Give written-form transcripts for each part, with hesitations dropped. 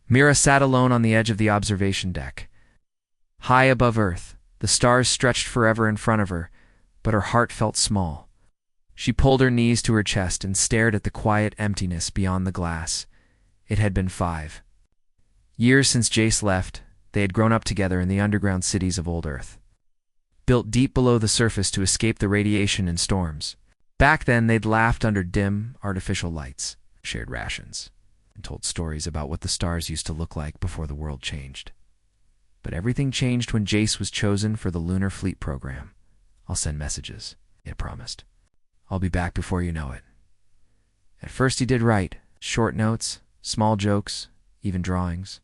Mira sat alone on the edge of the observation deck. High above Earth, the stars stretched forever in front of her, but her heart felt small. She pulled her knees to her chest and stared at the quiet emptiness beyond the glass. It had been 5 years since Jace left. They had grown up together in the underground cities of old Earth, built deep below the surface to escape the radiation and storms. Back then, they'd laughed under dim, artificial lights, shared rations, and told stories about what the stars used to look like before the world changed. But everything changed when Jace was chosen for the Lunar Fleet program. "I'll send messages," he had promised. "I'll be back before you know it." At first he did write short notes, small jokes, even drawings.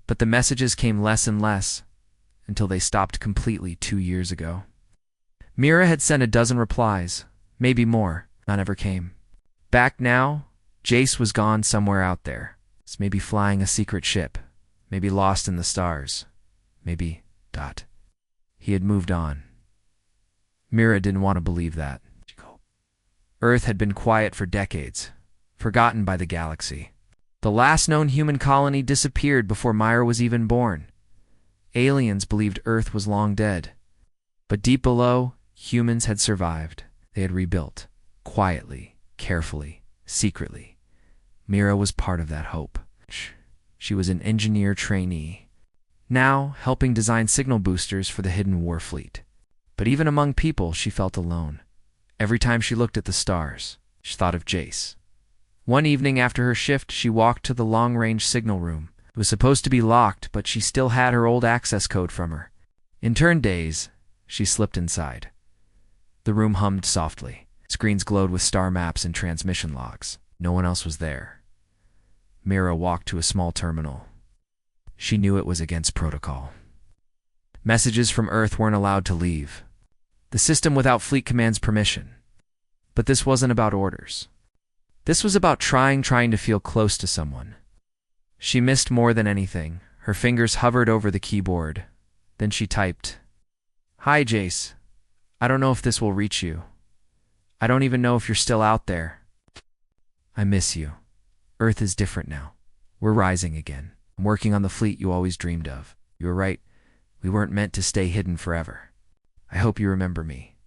But the messages came less and less, until they stopped completely 2 years ago. Mira had sent a dozen replies, maybe more. None ever came. Back now, Jace was gone somewhere out there. Maybe flying a secret ship, maybe lost in the stars, maybe... He had moved on. Mira didn't want to believe that. Earth had been quiet for decades, forgotten by the galaxy. The last known human colony disappeared before Myra was even born. Aliens believed Earth was long dead. But deep below, humans had survived. They had rebuilt, quietly, carefully, secretly. Mira was part of that hope. She was an engineer trainee, now helping design signal boosters for the hidden war fleet. But even among people, she felt alone. Every time she looked at the stars, she thought of Jace. One evening after her shift, she walked to the long-range signal room. It was supposed to be locked, but she still had her old access code from her. In turn days, she slipped inside. The room hummed softly. Screens glowed with star maps and transmission logs. No one else was there. Mira walked to a small terminal. She knew it was against protocol. Messages from Earth weren't allowed to leave. The system without Fleet Command's permission. But this wasn't about orders. This was about trying to feel close to someone. She missed more than anything. Her fingers hovered over the keyboard. Then she typed, "Hi, Jace. I don't know if this will reach you. I don't even know if you're still out there. I miss you. Earth is different now. We're rising again. I'm working on the fleet you always dreamed of. You were right. We weren't meant to stay hidden forever. I hope you remember me.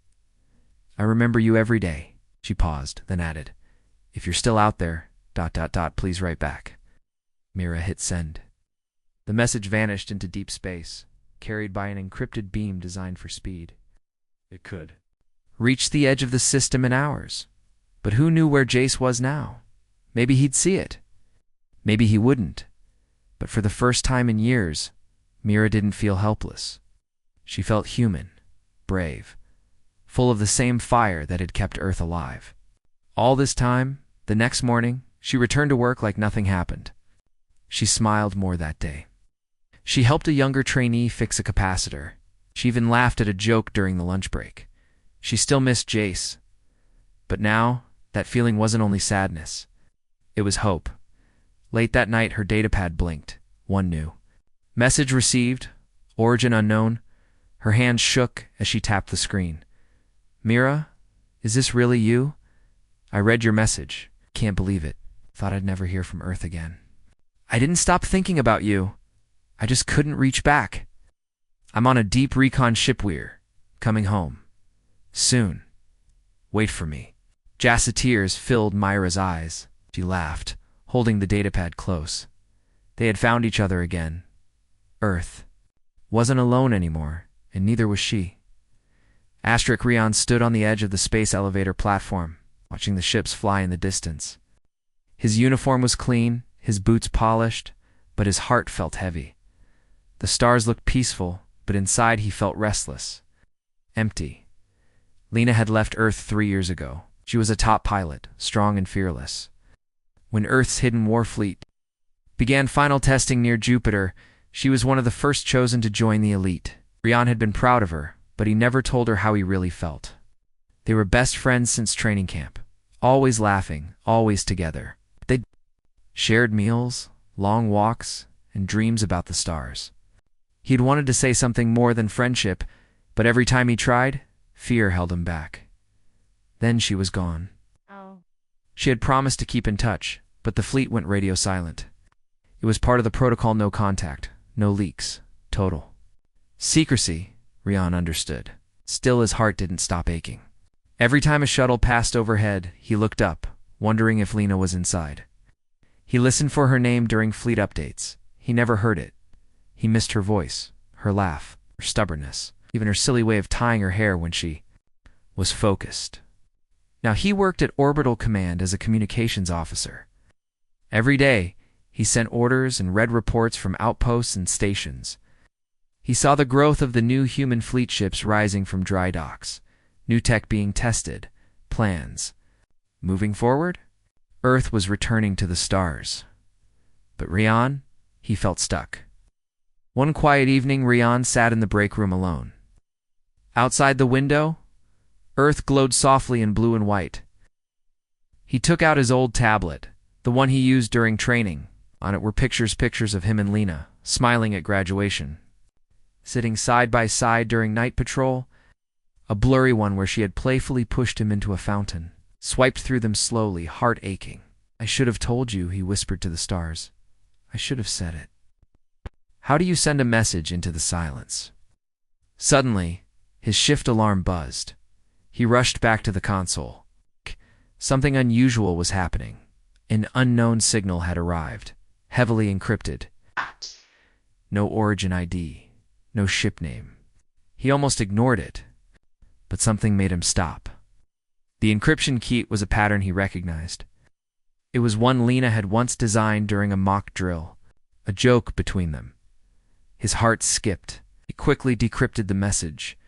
I remember you every day." She paused, then added, "If you're still out there, ... please write back." Mira hit send. The message vanished into deep space, carried by an encrypted beam designed for speed. It could reach the edge of the system in hours. But who knew where Jace was now? Maybe he'd see it. Maybe he wouldn't. But for the first time in years, Mira didn't feel helpless. She felt human, brave, full of the same fire that had kept Earth alive. All this time, the next morning, she returned to work like nothing happened. She smiled more that day. She helped a younger trainee fix a capacitor. She even laughed at a joke during the lunch break. She still missed Jace. But now, that feeling wasn't only sadness. It was hope. Late that night, her datapad blinked. One new message received, origin unknown. Her hands shook as she tapped the screen. "Mira, is this really you? I read your message. Can't believe it. Thought I'd never hear from Earth again. I didn't stop thinking about you. I just couldn't reach back. I'm on a deep recon ship we're coming home. Soon. Wait for me." Jassa tears filled Myra's eyes. She laughed, holding the datapad close. They had found each other again. Earth wasn't alone anymore, and neither was she. Asterik Rion stood on the edge of the space elevator platform, watching the ships fly in the distance. His uniform was clean, his boots polished, but his heart felt heavy. The stars looked peaceful, but inside he felt restless. Empty. Lena had left Earth 3 years ago. She was a top pilot, strong and fearless. When Earth's hidden war fleet began final testing near Jupiter, she was one of the first chosen to join the elite. Rion had been proud of her, but he never told her how he really felt. They were best friends since training camp, always laughing, always together. They shared meals, long walks, and dreams about the stars. He'd wanted to say something more than friendship, but every time he tried, fear held him back. Then she was gone. Oh. She had promised to keep in touch, but the fleet went radio silent. It was part of the protocol: no contact, no leaks, total secrecy. Rian understood. Still, his heart didn't stop aching. Every time a shuttle passed overhead, he looked up, wondering if Lena was inside. He listened for her name during fleet updates. He never heard it. He missed her voice, her laugh, her stubbornness, even her silly way of tying her hair when she was focused. Now he worked at Orbital Command as a communications officer. Every day, he sent orders and read reports from outposts and stations. He saw the growth of the new human fleet ships rising from dry docks, new tech being tested, plans moving forward. Earth was returning to the stars. But Rian, he felt stuck. One quiet evening, Rian sat in the break room alone. Outside the window, Earth glowed softly in blue and white. He took out his old tablet, the one he used during training. On it were pictures of him and Lena, smiling at graduation, sitting side by side during night patrol, a blurry one where she had playfully pushed him into a fountain, swiped through them slowly, heart aching. "I should have told you," he whispered to the stars. "I should have said it." How do you send a message into the silence? Suddenly, his shift alarm buzzed. He rushed back to the console. Something unusual was happening. An unknown signal had arrived, heavily encrypted. No origin ID, no ship name. He almost ignored it, but something made him stop. The encryption key was a pattern he recognized. It was one Lena had once designed during a mock drill, a joke between them. His heart skipped. He quickly decrypted the message.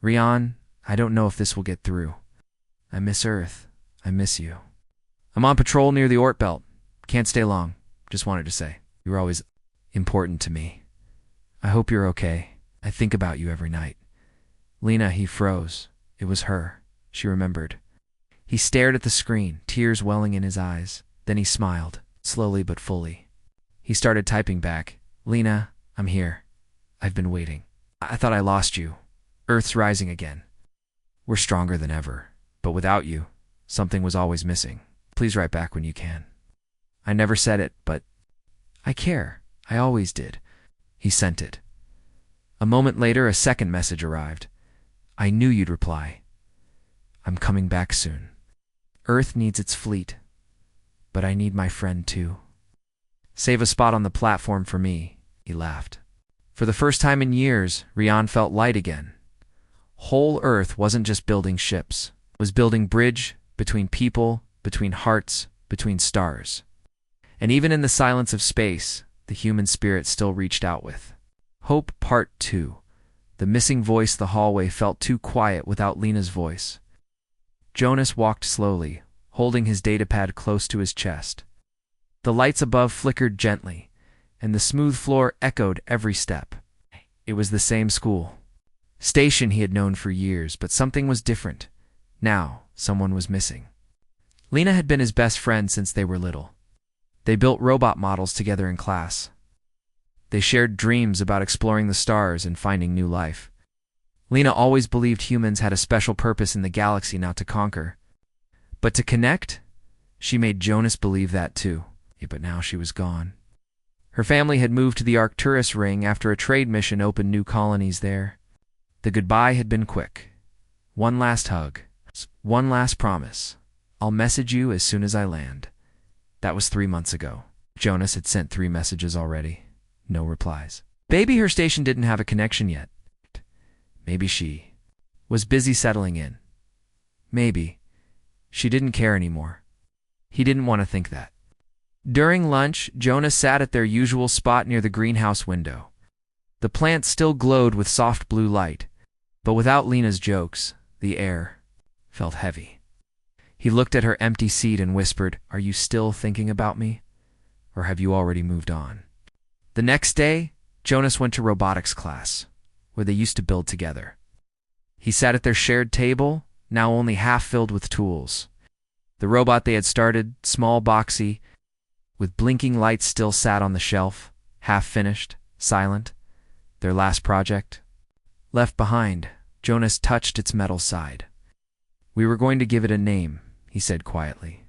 "Rian, I don't know if this will get through. I miss Earth. I miss you. I'm on patrol near the Oort Belt. Can't stay long. Just wanted to say, you were always important to me. I hope you're okay. I think about you every night." Lena, he froze. It was her. She remembered. He stared at the screen, tears welling in his eyes. Then he smiled, slowly but fully. He started typing back. "Lena, I'm here. I've been waiting. I thought I lost you. Earth's rising again. We're stronger than ever. But without you, something was always missing. Please write back when you can. I never said it, but I care. I always did." He sent it. A moment later, a second message arrived. "I knew you'd reply. I'm coming back soon. Earth needs its fleet, but I need my friend too. Save a spot on the platform for me." He laughed. For the first time in years, Rian felt light again. Whole Earth wasn't just building ships. It was building bridge between people, between hearts, between stars. And even in the silence of space, the human spirit still reached out with hope. Part 2. The missing voice. The hallway felt too quiet without Lena's voice. Jonas walked slowly, holding his datapad close to his chest. The lights above flickered gently, and the smooth floor echoed every step. It was the same school. Station he had known for years, but something was different. Now, someone was missing. Lena had been his best friend since they were little. They built robot models together in class. They shared dreams about exploring the stars and finding new life. Lena always believed humans had a special purpose in the galaxy, not to conquer, but to connect. She made Jonas believe that too. But now she was gone. Her family had moved to the Arcturus Ring after a trade mission opened new colonies there. The goodbye had been quick. One last hug. One last promise. "I'll message you as soon as I land." That was 3 months ago. Jonas had sent 3 messages already. No replies. Maybe her station didn't have a connection yet. Maybe she was busy settling in. Maybe she didn't care anymore. He didn't want to think that. During lunch, Jonas sat at their usual spot near the greenhouse window. The plant still glowed with soft blue light, but without Lena's jokes, the air felt heavy. He looked at her empty seat and whispered, "Are you still thinking about me? Or have you already moved on?" The next day, Jonas went to robotics class, where they used to build together. He sat at their shared table, now only half filled with tools. The robot they had started, small, boxy, with blinking lights, still sat on the shelf, half finished, silent. Their last project. Left behind, Jonas touched its metal side. "We were going to give it a name," he said quietly.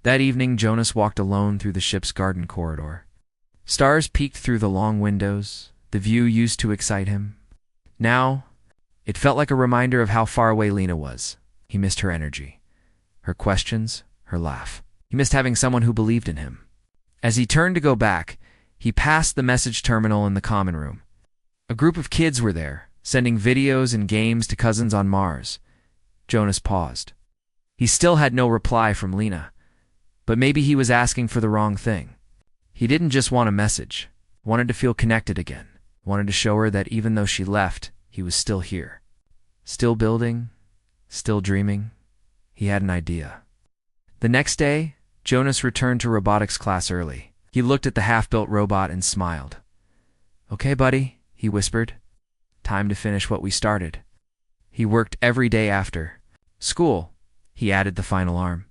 That evening, Jonas walked alone through the ship's garden corridor. Stars peeked through the long windows. The view used to excite him. Now, it felt like a reminder of how far away Lena was. He missed her energy, her questions, her laugh. He missed having someone who believed in him. As he turned to go back, he passed the message terminal in the common room. A group of kids were there, sending videos and games to cousins on Mars. Jonas paused. He still had no reply from Lena, but maybe he was asking for the wrong thing. He didn't just want a message, wanted to feel connected again, wanted to show her that even though she left, he was still here. Still building, still dreaming. He had an idea. The next day, Jonas returned to robotics class early. He looked at the half-built robot and smiled. "Okay, buddy," he whispered. "Time to finish what we started." He worked every day after school. He added the final arm.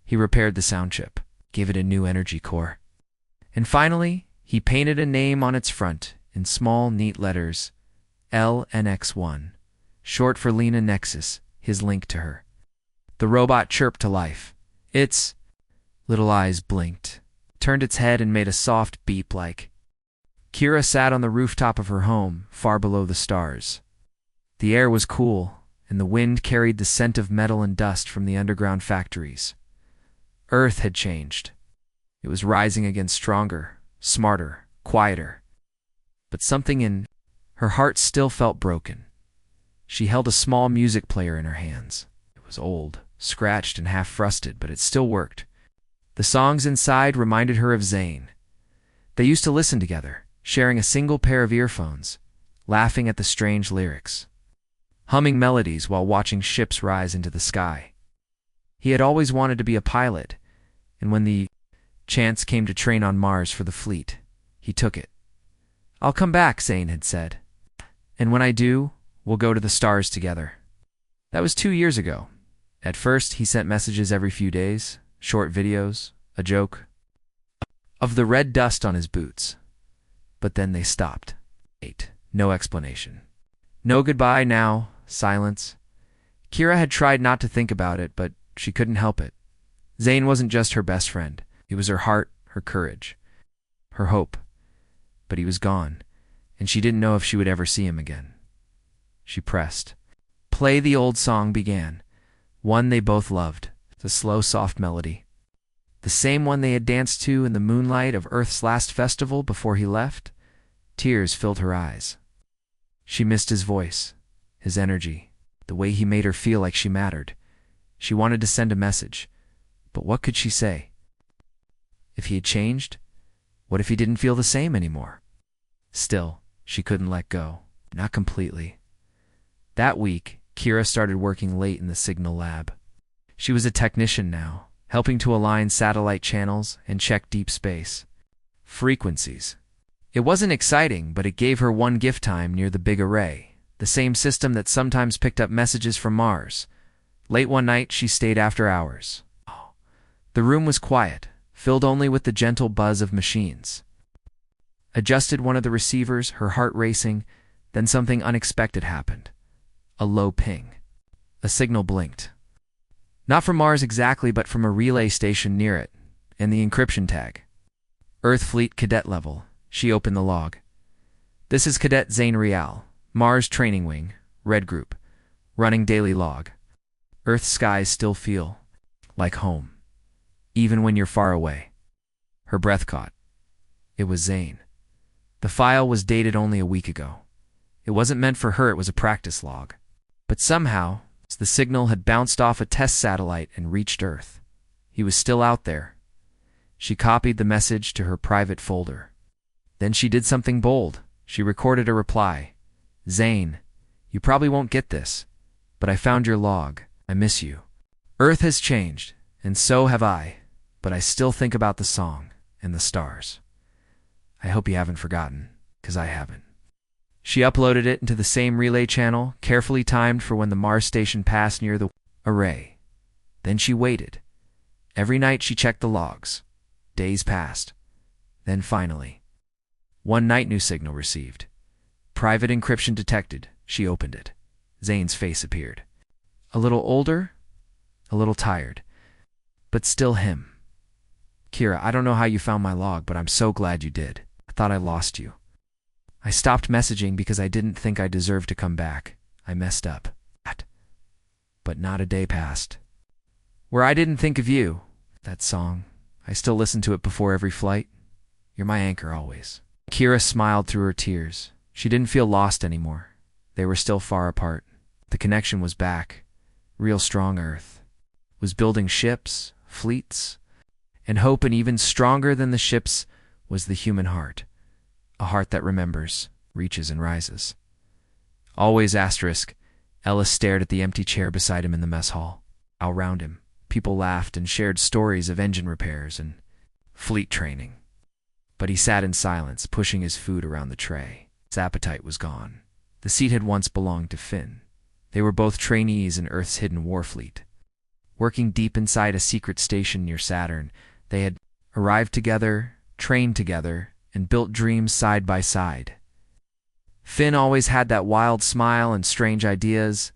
He repaired the sound chip, gave it a new energy core. And finally, he painted a name on its front in small, neat letters, LNX1, short for Lena Nexus, his link to her. The robot chirped to life. Its little eyes blinked, turned its head and made a soft beep like. Kira sat on the rooftop of her home, far below the stars. The air was cool, and the wind carried the scent of metal and dust from the underground factories. Earth had changed. It was rising again stronger, smarter, quieter. But something in her heart still felt broken. She held a small music player in her hands. It was old, scratched and half-rusted, but it still worked. The songs inside reminded her of Zane. They used to listen together, sharing a single pair of earphones, laughing at the strange lyrics, humming melodies while watching ships rise into the sky. He had always wanted to be a pilot, and when the chance came to train on Mars for the fleet, he took it. "I'll come back," Zane had said. "And when I do, we'll go to the stars together." That was 2 years ago. At first, he sent messages every few days, short videos, a joke, of the red dust on his boots. But then they stopped. No explanation. No goodbye now, silence. Kira had tried not to think about it, but she couldn't help it. Zane wasn't just her best friend. He was her heart, her courage, her hope. But he was gone, and she didn't know if she would ever see him again. She pressed. Play the old song began, one they both loved, the slow, soft melody. The same one they had danced to in the moonlight of Earth's last festival before he left. Tears filled her eyes. She missed his voice, his energy, the way he made her feel like she mattered. She wanted to send a message, but what could she say? If he had changed? What if he didn't feel the same anymore? Still, she couldn't let go, not completely. That week, Kira started working late in the signal lab. She was a technician now, helping to align satellite channels and check deep space frequencies. It wasn't exciting, but it gave her one gift time near the big array, the same system that sometimes picked up messages from Mars. Late one night, she stayed after hours. The room was quiet, filled only with the gentle buzz of machines. Adjusted one of the receivers, her heart racing, then something unexpected happened. A low ping. A signal blinked. Not from Mars exactly, but from a relay station near it, and the encryption tag. Earth Fleet Cadet Level. She opened the log. This is Cadet Zane Rial, Mars Training Wing, Red Group, running daily log. Earth's skies still feel like home, even when you're far away. Her breath caught. It was Zane. The file was dated only a week ago. It wasn't meant for her, it was a practice log. But somehow, the signal had bounced off a test satellite and reached Earth. He was still out there. She copied the message to her private folder. Then she did something bold. She recorded a reply. Zane, you probably won't get this, but I found your log. I miss you. Earth has changed, and so have I, but I still think about the song and the stars. I hope you haven't forgotten, 'cause I haven't. She uploaded it into the same relay channel, carefully timed for when the Mars station passed near the array. Then she waited. Every night she checked the logs. Days passed. Then finally, one night, new signal received. Private encryption detected. She opened it. Zane's face appeared. A little older, a little tired, but still him. Kira, I don't know how you found my log, but I'm so glad you did. I thought I lost you. I stopped messaging because I didn't think I deserved to come back. I messed up. But not a day passed where I didn't think of you. That song. I still listen to it before every flight. You're my anchor always. Kira smiled through her tears. She didn't feel lost anymore. They were still far apart. The connection was back. Real strong Earth was building ships, fleets, and hope, and even stronger than the ships was the human heart. A heart that remembers, reaches, and rises. Always asterisk, Ellis stared at the empty chair beside him in the mess hall. All around him, people laughed and shared stories of engine repairs and fleet training. But he sat in silence, pushing his food around the tray. His appetite was gone. The seat had once belonged to Finn. They were both trainees in Earth's hidden war fleet. Working deep inside a secret station near Saturn, they had arrived together, trained together, and built dreams side by side. Finn always had that wild smile and strange ideas.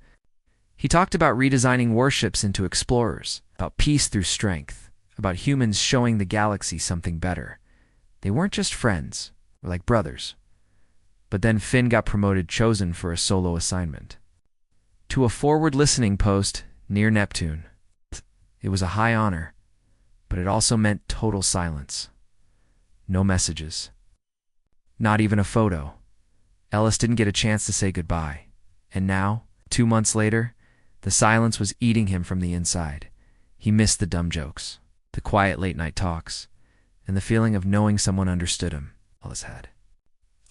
He talked about redesigning warships into explorers, about peace through strength, about humans showing the galaxy something better. They weren't just friends, or like brothers. But then Finn got promoted, chosen for a solo assignment to a forward-listening post near Neptune. It was a high honor, but it also meant total silence. No messages. Not even a photo. Ellis didn't get a chance to say goodbye. And now, 2 months later, the silence was eating him from the inside. He missed the dumb jokes, the quiet late-night talks, and the feeling of knowing someone understood him. Ellis had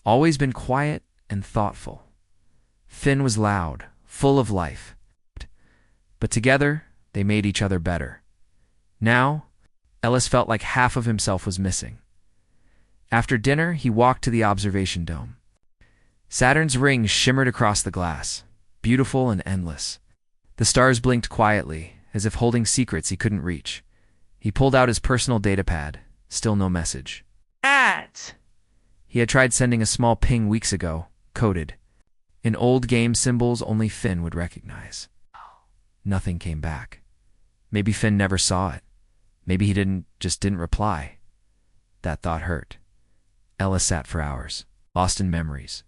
always been quiet and thoughtful. Finn was loud, full of life. But together, they made each other better. Now, Ellis felt like half of himself was missing. After dinner, he walked to the observation dome. Saturn's rings shimmered across the glass, beautiful and endless. The stars blinked quietly, as if holding secrets he couldn't reach. He pulled out his personal datapad. Still no message. He had tried sending a small ping weeks ago, coded, in old game symbols only Finn would recognize. Nothing came back. Maybe Finn never saw it. Maybe he didn't reply. That thought hurt. Ellis sat for hours, lost in memories.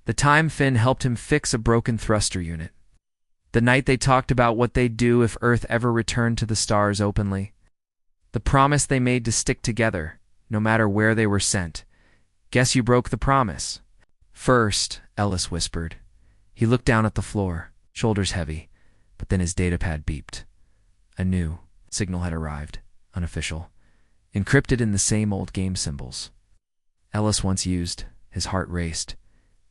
The time Finn helped him fix a broken thruster unit. The night they talked about what they'd do if Earth ever returned to the stars openly. The promise they made to stick together, no matter where they were sent. Guess you broke the promise. First, Ellis whispered. He looked down at the floor, shoulders heavy, but then his datapad beeped. A new signal had arrived, unofficial, encrypted in the same old game symbols Ellis once used. His heart raced.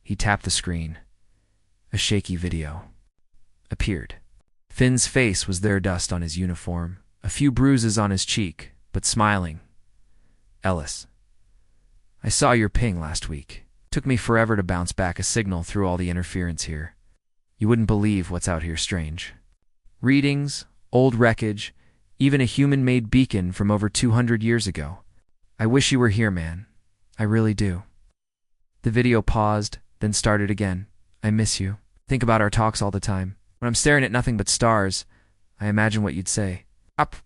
He tapped the screen. A shaky video appeared. Finn's face was there, dust on his uniform, a few bruises on his cheek, but smiling. Ellis, I saw your ping last week. Took me forever to bounce back a signal through all the interference here. You wouldn't believe what's out here strange. Readings, old wreckage, even a human-made beacon from over 200 years ago. I wish you were here, man. I really do. The video paused, then started again. I miss you. Think about our talks all the time. When I'm staring at nothing but stars, I imagine what you'd say.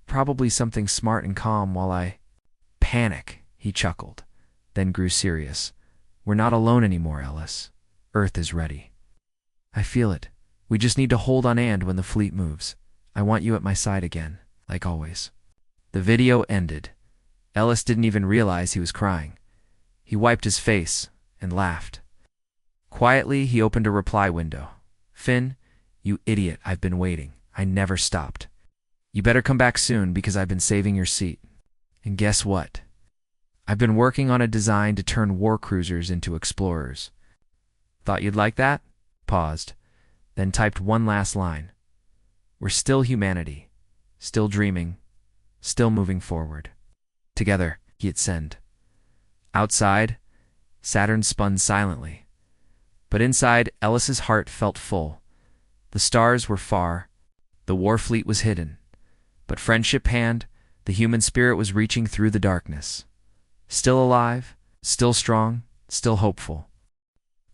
Probably something smart and calm while I panic, he chuckled, then grew serious. We're not alone anymore, Ellis. Earth is ready. I feel it. We just need to hold on and when the fleet moves. I want you at my side again, like always. The video ended. Ellis didn't even realize he was crying. He wiped his face and laughed. Quietly, he opened a reply window. Finn, you idiot, I've been waiting. I never stopped. You better come back soon because I've been saving your seat. And guess what? I've been working on a design to turn war cruisers into explorers. Thought you'd like that? Paused, then typed one last line. We're still humanity, still dreaming, still moving forward. Together, he hit send. Outside, Saturn spun silently. But inside, Ellis's heart felt full. The stars were far, the war fleet was hidden. But friendship hand, the human spirit was reaching through the darkness. Still alive, still strong, still hopeful.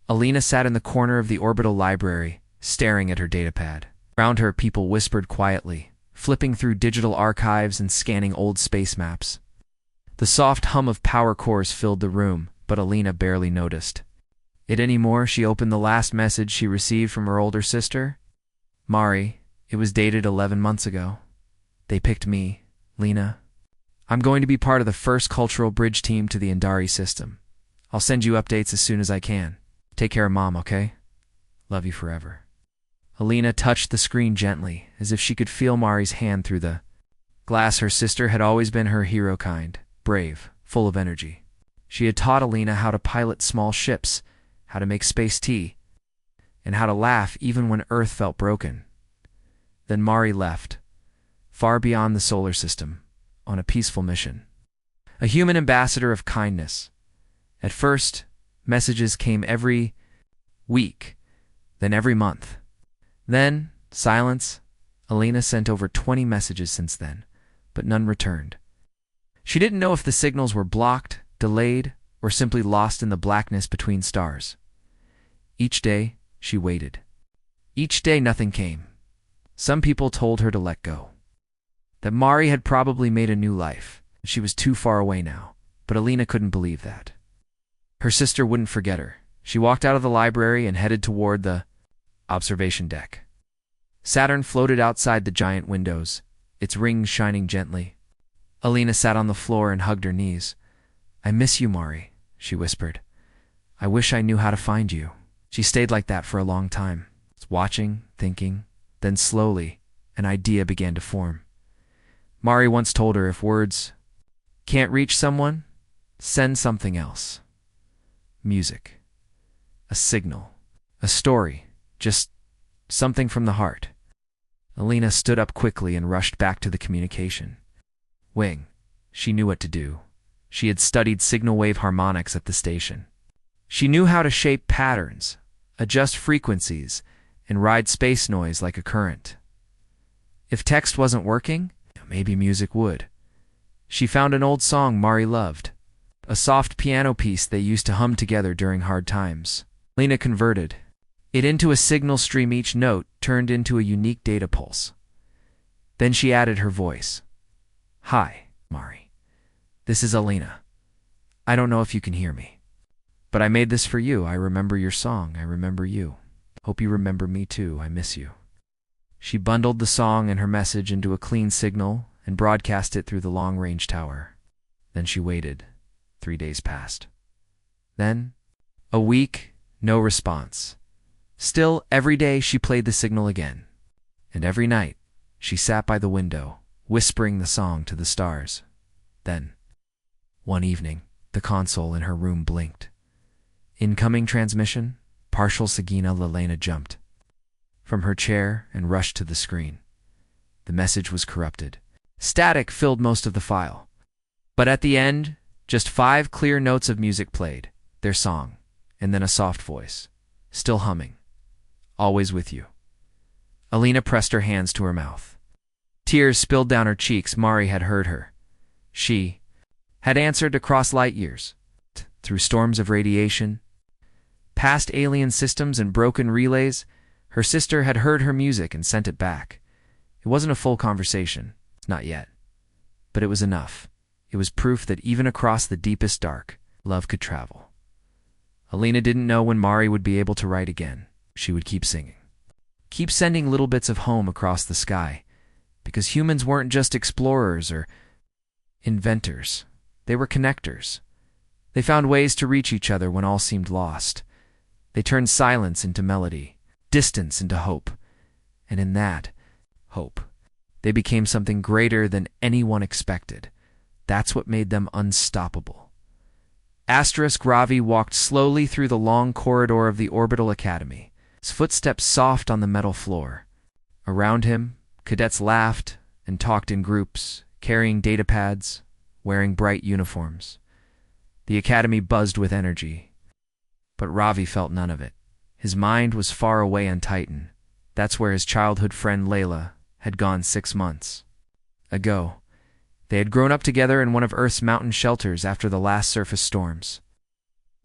Alina sat in the corner of the orbital library, staring at her datapad. Around her, people whispered quietly, flipping through digital archives and scanning old space maps. The soft hum of power cores filled the room, but Alina barely noticed it anymore. She opened the last message she received from her older sister. Mari, it was dated 11 months ago. They picked me, Lena. I'm going to be part of the first cultural bridge team to the Indari system. I'll send you updates as soon as I can. Take care of Mom, okay? Love you forever. Alina touched the screen gently, as if she could feel Mari's hand through the glass. Her sister had always been her hero kind, brave, full of energy. She had taught Alina how to pilot small ships, how to make space tea, and how to laugh even when Earth felt broken. Then Mari left, far beyond the solar system, on a peaceful mission. A human ambassador of kindness. At first, messages came every week, then every month. Then, silence. Alina sent over 20 messages since then, but none returned. She didn't know if the signals were blocked, delayed, or simply lost in the blackness between stars. Each day, she waited. Each day, nothing came. Some people told her to let go, that Mari had probably made a new life. She was too far away now, but Alina couldn't believe that. Her sister wouldn't forget her. She walked out of the library and headed toward the observation deck. Saturn floated outside the giant windows, its rings shining gently. Alina sat on the floor and hugged her knees. I miss you, Mari, she whispered. I wish I knew how to find you. She stayed like that for a long time, watching, thinking. Then slowly, an idea began to form. Mari once told her, if words can't reach someone, send something else. Music. A signal. A story. Just something from the heart. Alina stood up quickly and rushed back to the communication wing. She knew what to do. She had studied signal wave harmonics at the station. She knew how to shape patterns, adjust frequencies, and ride space noise like a current. If text wasn't working, maybe music would. She found an old song Mari loved, a soft piano piece they used to hum together during hard times. Lena converted it into a signal stream. Each note turned into a unique data pulse. Then she added her voice. Hi, Mari. This is Alina. I don't know if you can hear me, but I made this for you. I remember your song. I remember you. Hope you remember me too. I miss you. She bundled the song and her message into a clean signal and broadcast it through the long-range tower. Then she waited. 3 days passed. Then, a week, no response. Still, every day she played the signal again. And every night, she sat by the window, whispering the song to the stars. Then, one evening, the console in her room blinked. Incoming transmission. Partial Sagina. Lelena jumped from her chair and rushed to the screen. The message was corrupted. Static filled most of the file. But at the end, just 5 clear notes of music played, their song, and then a soft voice, still humming. Always with you. Alina pressed her hands to her mouth. Tears spilled down her cheeks. Mari had heard her. She had answered across light years, through storms of radiation, past alien systems and broken relays. Her sister had heard her music and sent it back. It wasn't a full conversation, not yet, but it was enough. It was proof that even across the deepest dark, love could travel. Alina didn't know when Mari would be able to write again. She would keep singing, keep sending little bits of home across the sky, because humans weren't just explorers or inventors. They were connectors. They found ways to reach each other when all seemed lost. They turned silence into melody, distance into hope, and in that hope, they became something greater than anyone expected. That's what made them unstoppable. Ravi walked slowly through the long corridor of the Orbital Academy, his footsteps soft on the metal floor. Around him, cadets laughed and talked in groups, carrying datapads, wearing bright uniforms. The academy buzzed with energy. But Ravi felt none of it. His mind was far away on Titan. That's where his childhood friend Layla had gone 6 months ago. They had grown up together in one of Earth's mountain shelters after the last surface storms.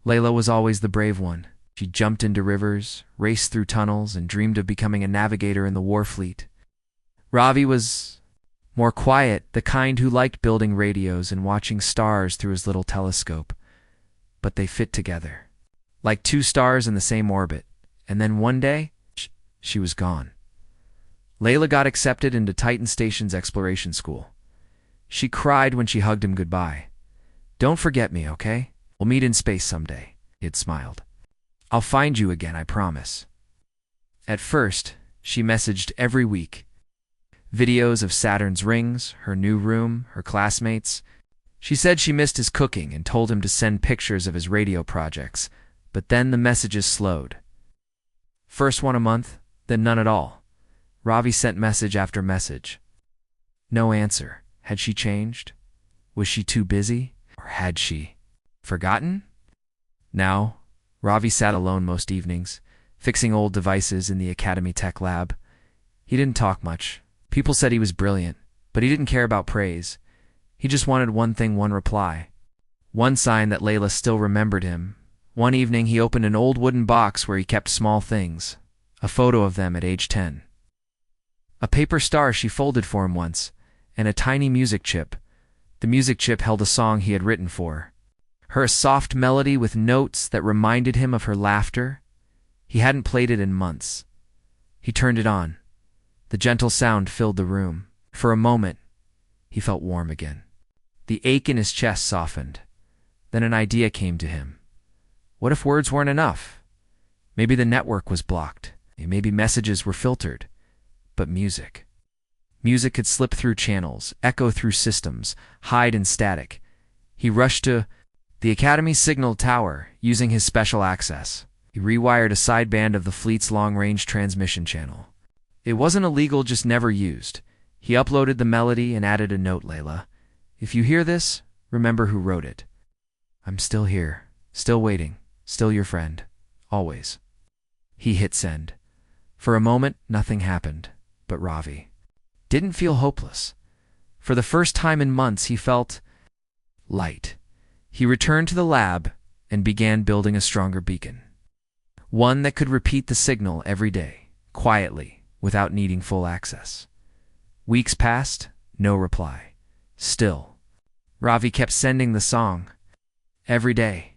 Layla was always the brave one. She jumped into rivers, raced through tunnels, and dreamed of becoming a navigator in the war fleet. Ravi was More quiet, the kind who liked building radios and watching stars through his little telescope. But they fit together, like two stars in the same orbit. And then one day, she was gone. Layla got accepted into Titan Station's exploration school. She cried when she hugged him goodbye. "Don't forget me, okay? We'll meet in space someday," he had smiled. "I'll find you again, I promise." At first, she messaged every week. Videos of Saturn's rings, her new room, her classmates. She said she missed his cooking and told him to send pictures of his radio projects, but then the messages slowed. First one a month, then none at all. Ravi sent message after message. No answer. Had she changed? Was she too busy? Or had she forgotten? Now, Ravi sat alone most evenings, fixing old devices in the Academy Tech Lab. He didn't talk much. People said he was brilliant, but he didn't care about praise. He just wanted one thing, one reply. One sign that Layla still remembered him. One evening he opened an old wooden box where he kept small things. A photo of them at age 10. A paper star she folded for him once, and a tiny music chip. The music chip held a song he had written for her, a soft melody with notes that reminded him of her laughter. He hadn't played it in months. He turned it on. The gentle sound filled the room. For a moment, he felt warm again. The ache in his chest softened. Then an idea came to him. What if words weren't enough? Maybe the network was blocked. Maybe messages were filtered. But music. Music could slip through channels, echo through systems, hide in static. He rushed to the Academy signal tower, using his special access. He rewired a sideband of the fleet's long-range transmission channel. It wasn't illegal, just never used. He uploaded the melody and added a note, "Layla, if you hear this, remember who wrote it. I'm still here, still waiting, still your friend, always." He hit send. For a moment, nothing happened, but Ravi didn't feel hopeless. For the first time in months, he felt light. He returned to the lab and began building a stronger beacon. One that could repeat the signal every day, quietly, without needing full access. Weeks passed, no reply. Still, Ravi kept sending the song. Every day,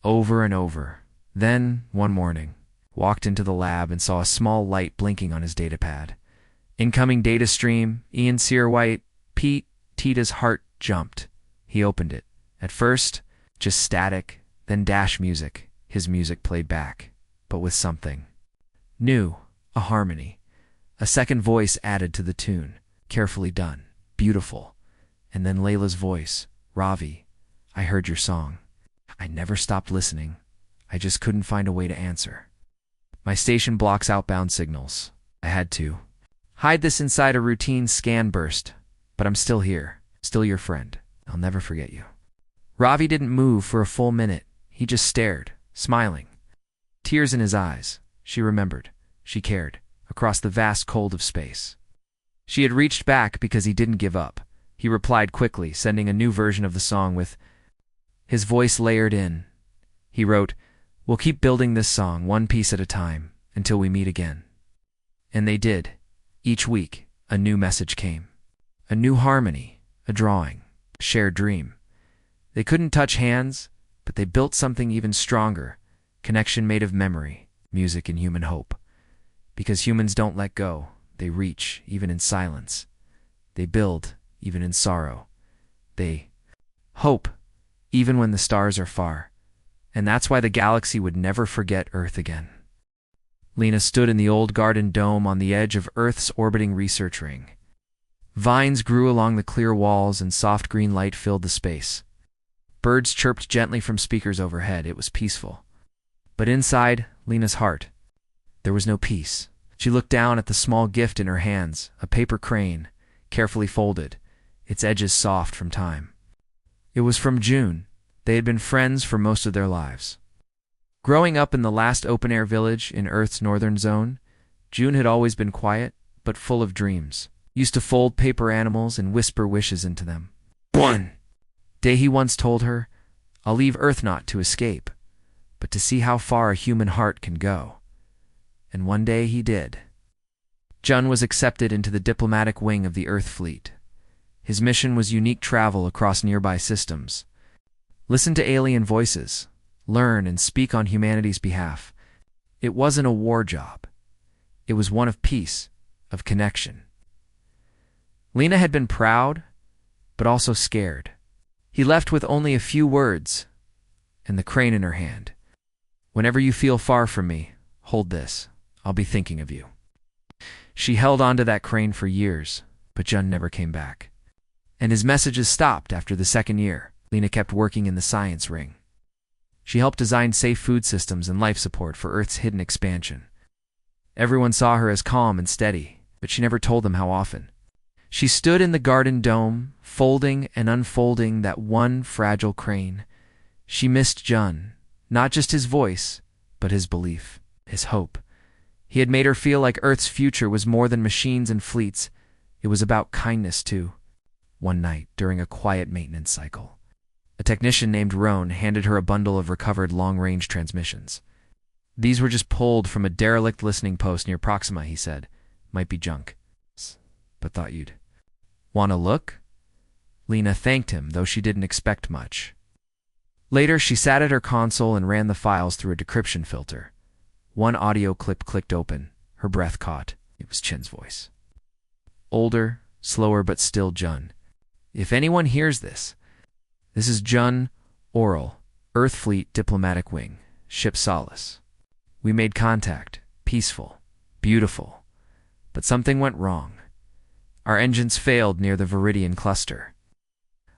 over and over. Then, one morning, walked into the lab and saw a small light blinking on his datapad. Incoming data stream, Ian Sear White, Pete. Tita's heart jumped. He opened it. At first, just static, then dash music. His music played back, but with something new, a harmony. A second voice added to the tune. Carefully done, beautiful. And then Layla's voice. "Ravi, I heard your song. I never stopped listening. I just couldn't find a way to answer. My station blocks outbound signals. I had to hide this inside a routine scan burst, but I'm still here, still your friend. I'll never forget you." Ravi didn't move for a full minute. He just stared, smiling. Tears in his eyes. She remembered. She cared. Across the vast cold of space. She had reached back because he didn't give up. He replied quickly, sending a new version of the song with his voice layered in. He wrote, "We'll keep building this song one piece at a time until we meet again." And they did. Each week, a new message came. A new harmony, a drawing, a shared dream. They couldn't touch hands, but they built something even stronger. Connection made of memory, music, and human hope. Because humans don't let go. They reach, even in silence. They build, even in sorrow. They hope, even when the stars are far. And that's why the galaxy would never forget Earth again. Lena stood in the old garden dome on the edge of Earth's orbiting research ring. Vines grew along the clear walls and soft green light filled the space. Birds chirped gently from speakers overhead. It was peaceful. But inside Lena's heart, there was no peace. She looked down at the small gift in her hands, a paper crane, carefully folded, its edges soft from time. It was from June. They had been friends for most of their lives. Growing up in the last open-air village in Earth's northern zone, June had always been quiet, but full of dreams. Used to fold paper animals and whisper wishes into them. One day he once told her, "I'll leave Earth not to escape, but to see how far a human heart can go." And one day he did. Jun was accepted into the diplomatic wing of the Earth fleet. His mission was unique travel across nearby systems. Listen to alien voices, learn and speak on humanity's behalf. It wasn't a war job. It was one of peace, of connection. Lena had been proud, but also scared. He left with only a few words, and the crane in her hand. Whenever you feel far from me, hold this. I'll be thinking of you. She held onto that crane for years, but Jun never came back. And his messages stopped after the second year. Lena kept working in the science ring. She helped design safe food systems and life support for Earth's hidden expansion. Everyone saw her as calm and steady, but she never told them how often. She stood in the garden dome, folding and unfolding that one fragile crane. She missed Jun, not just his voice, but his belief, his hope. He had made her feel like Earth's future was more than machines and fleets. It was about kindness, too. One night, during a quiet maintenance cycle, a technician named Roan handed her a bundle of recovered long-range transmissions. These were just pulled from a derelict listening post near Proxima, he said. Might be junk, but thought you'd want to look? Lena thanked him, though she didn't expect much. Later, she sat at her console and ran the files through a decryption filter. One audio clip clicked open. Her breath caught. It was Chen's voice. Older, slower, but still Jun. If anyone hears this, this is Jun, Oral, Earth Fleet Diplomatic Wing, Ship Solace. We made contact. Peaceful. Beautiful. But something went wrong. Our engines failed near the Viridian cluster.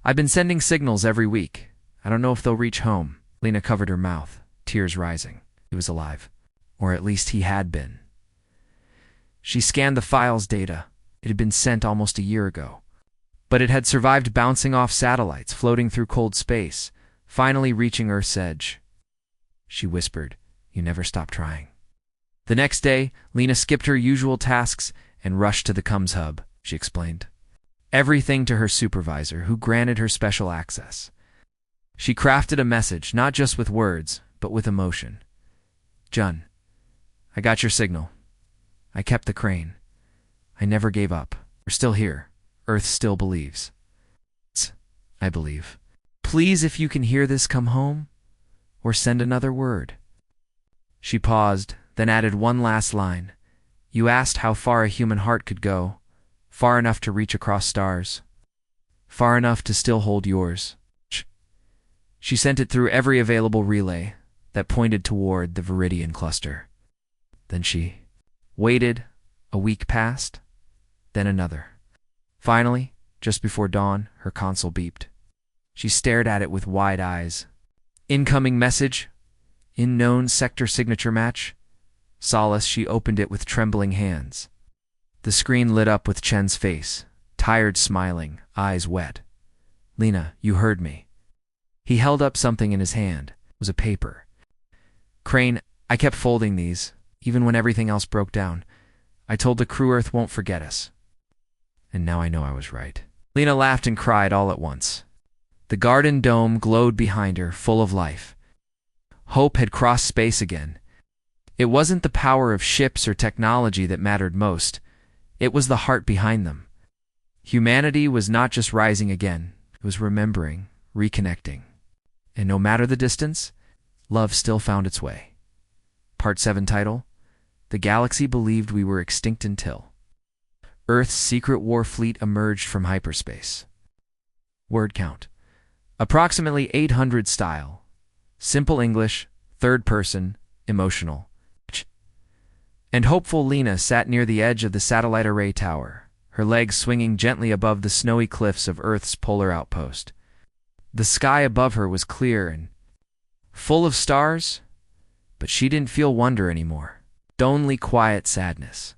I've been sending signals every week. I don't know if they'll reach home. Lena covered her mouth, tears rising. He was alive. Or at least he had been. She scanned the files data. It had been sent almost a year ago. But it had survived bouncing off satellites, floating through cold space, finally reaching Earth's edge. She whispered, "You never stop trying." The next day, Lena skipped her usual tasks and rushed to the comms hub, she explained. Everything to her supervisor, who granted her special access. She crafted a message, not just with words, but with emotion. Jun, I got your signal. I kept the crane. I never gave up. We're still here. Earth still believes. I believe. Please, if you can hear this, come home, or send another word. She paused, then added one last line. You asked how far a human heart could go. Far enough to reach across stars. Far enough to still hold yours. She sent it through every available relay that pointed toward the Viridian cluster. Then she waited. A week passed, then another. Finally, just before dawn, her console beeped. She stared at it with wide eyes. Incoming message. Unknown sector signature match. Solace, she opened it with trembling hands. The screen lit up with Chen's face, tired, smiling, eyes wet. Lena, you heard me. He held up something in his hand. It was a paper. Crane, I kept folding these, even when everything else broke down. I told the crew Earth won't forget us. And now I know I was right. Lena laughed and cried all at once. The garden dome glowed behind her, full of life. Hope had crossed space again. It wasn't the power of ships or technology that mattered most. It was the heart behind them. Humanity was not just rising again. It was remembering, reconnecting. And no matter the distance, love still found its way. Part 7 title, The Galaxy Believed We Were Extinct Until. Earth's secret war fleet emerged from hyperspace. Word count. Approximately 800 style. Simple English, third person, emotional. And hopeful Lena sat near the edge of the satellite array tower, her legs swinging gently above the snowy cliffs of Earth's polar outpost. The sky above her was clear and full of stars, but she didn't feel wonder anymore, only quiet sadness.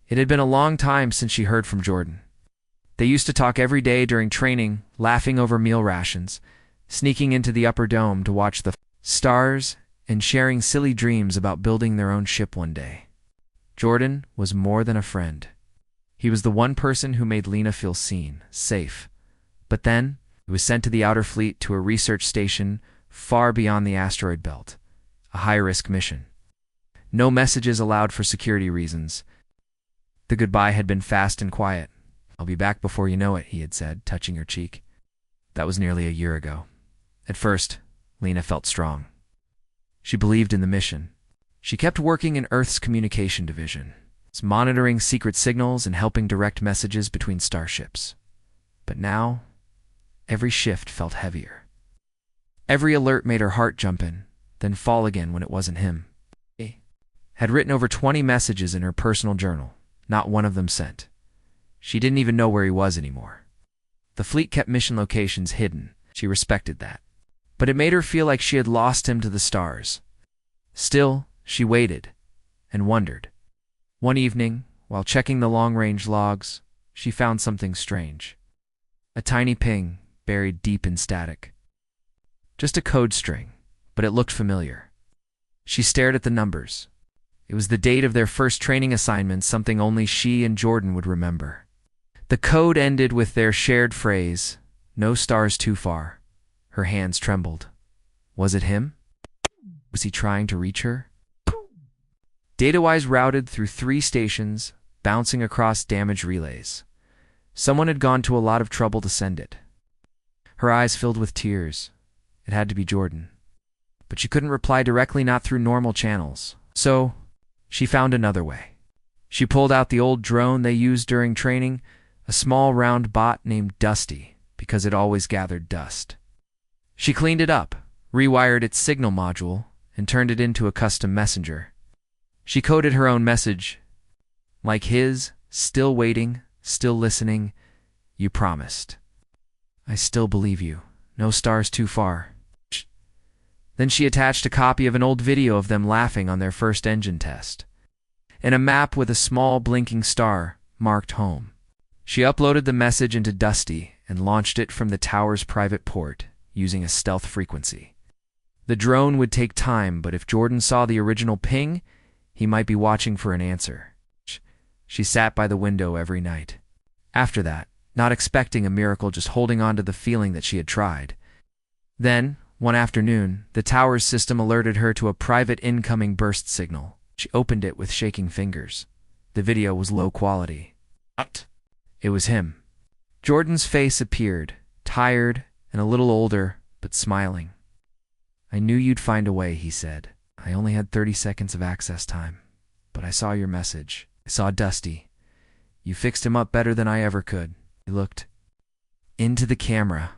It had been a long time since she heard from Jordan. They used to talk every day during training, laughing over meal rations, sneaking into the upper dome to watch the stars, and sharing silly dreams about building their own ship one day. Jordan was more than a friend. He was the one person who made Lena feel seen, safe. But then, he was sent to the outer fleet to a research station far beyond the asteroid belt, a high-risk mission. No messages allowed for security reasons. The goodbye had been fast and quiet. I'll be back before you know it, he had said, touching her cheek. That was nearly a year ago. At first, Lena felt strong. She believed in the mission. She kept working in Earth's communication division, monitoring secret signals and helping direct messages between starships. But now, every shift felt heavier. Every alert made her heart jump in, then fall again when it wasn't him. Had written over 20 messages in her personal journal, not one of them sent. She didn't even know where he was anymore. The fleet kept mission locations hidden. She respected that. But it made her feel like she had lost him to the stars. Still, she waited and wondered. One evening, while checking the long-range logs, she found something strange. A tiny ping buried deep in static. Just a code string, but it looked familiar. She stared at the numbers. It was the date of their first training assignment, something only she and Jordan would remember. The code ended with their shared phrase, "No stars too far." Her hands trembled. Was it him? Was he trying to reach her? Datawise routed through 3 stations, bouncing across damaged relays. Someone had gone to a lot of trouble to send it. Her eyes filled with tears. It had to be Jordan. But she couldn't reply directly, not through normal channels. So, she found another way. She pulled out the old drone they used during training, a small round bot named Dusty, because it always gathered dust. She cleaned it up, rewired its signal module, and turned it into a custom messenger. She coded her own message. Like his, still waiting, still listening, you promised. I still believe you. No stars too far. Then she attached a copy of an old video of them laughing on their first engine test, and a map with a small blinking star marked home. She uploaded the message into Dusty and launched it from the tower's private port using a stealth frequency. The drone would take time, but if Jordan saw the original ping, he might be watching for an answer. She sat by the window every night. After that, not expecting a miracle, just holding on to the feeling that she had tried. Then, one afternoon, the tower's system alerted her to a private incoming burst signal. She opened it with shaking fingers. The video was low quality. It was him. Jordan's face appeared, tired and a little older, but smiling. I knew you'd find a way, he said. I only had 30 seconds of access time, but I saw your message. I saw Dusty. You fixed him up better than I ever could. He looked into the camera.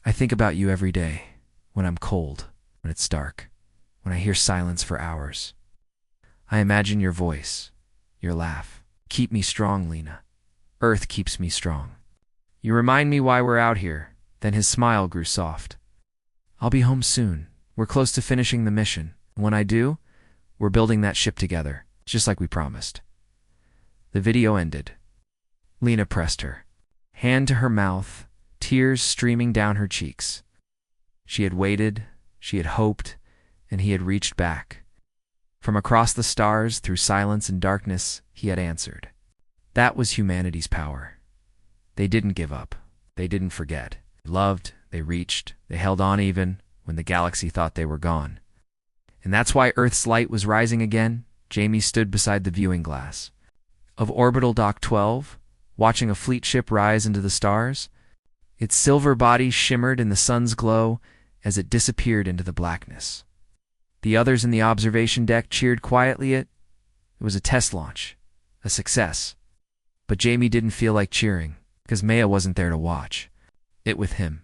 I think about you every day, when I'm cold, when it's dark, when I hear silence for hours. I imagine your voice, your laugh. Keep me strong, Lena. Earth keeps me strong. You remind me why we're out here. Then his smile grew soft. I'll be home soon. We're close to finishing the mission. And when I do, we're building that ship together, just like we promised. The video ended. Lena pressed her hand to her mouth, tears streaming down her cheeks. She had waited, she had hoped, and he had reached back. From across the stars, through silence and darkness, he had answered. That was humanity's power. They didn't give up. They didn't forget. They loved, they reached, they held on even when the galaxy thought they were gone. And that's why Earth's light was rising again. Jamie stood beside the viewing glass of Orbital Dock 12, watching a fleet ship rise into the stars. Its silver body shimmered in the sun's glow as it disappeared into the blackness. The others in the observation deck cheered quietly. It was a test launch, a success. But Jamie didn't feel like cheering, because Maya wasn't there to watch it with him.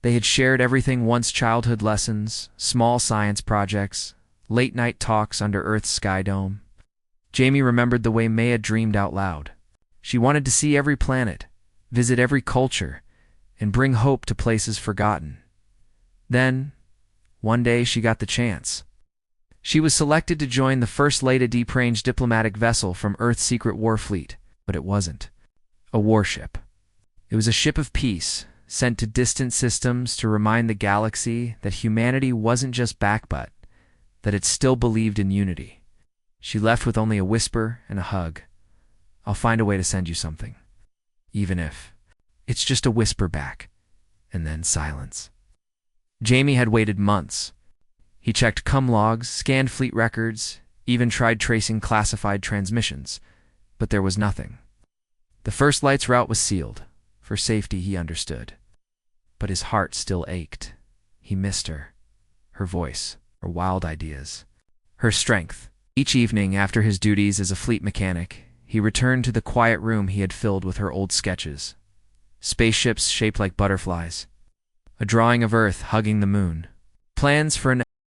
They had shared everything once: childhood lessons, small science projects, late-night talks under Earth's sky dome. Jamie remembered the way Maya dreamed out loud. She wanted to see every planet, visit every culture, and bring hope to places forgotten. Then, one day, she got the chance. She was selected to join the first Leda deep-range diplomatic vessel from Earth's secret war fleet, but it wasn't a warship. It was a ship of peace, sent to distant systems to remind the galaxy that humanity wasn't just backbutt, that it still believed in unity. She left with only a whisper and a hug. I'll find a way to send you something. Even if it's just a whisper back, and then silence. Jamie had waited months. He checked cum logs, scanned fleet records, even tried tracing classified transmissions, but there was nothing. The first light's route was sealed. For safety, he understood. But his heart still ached. He missed her. Her voice, her wild ideas, her strength. Each evening, after his duties as a fleet mechanic, he returned to the quiet room he had filled with her old sketches. Spaceships shaped like butterflies. A drawing of Earth hugging the moon. Plans for an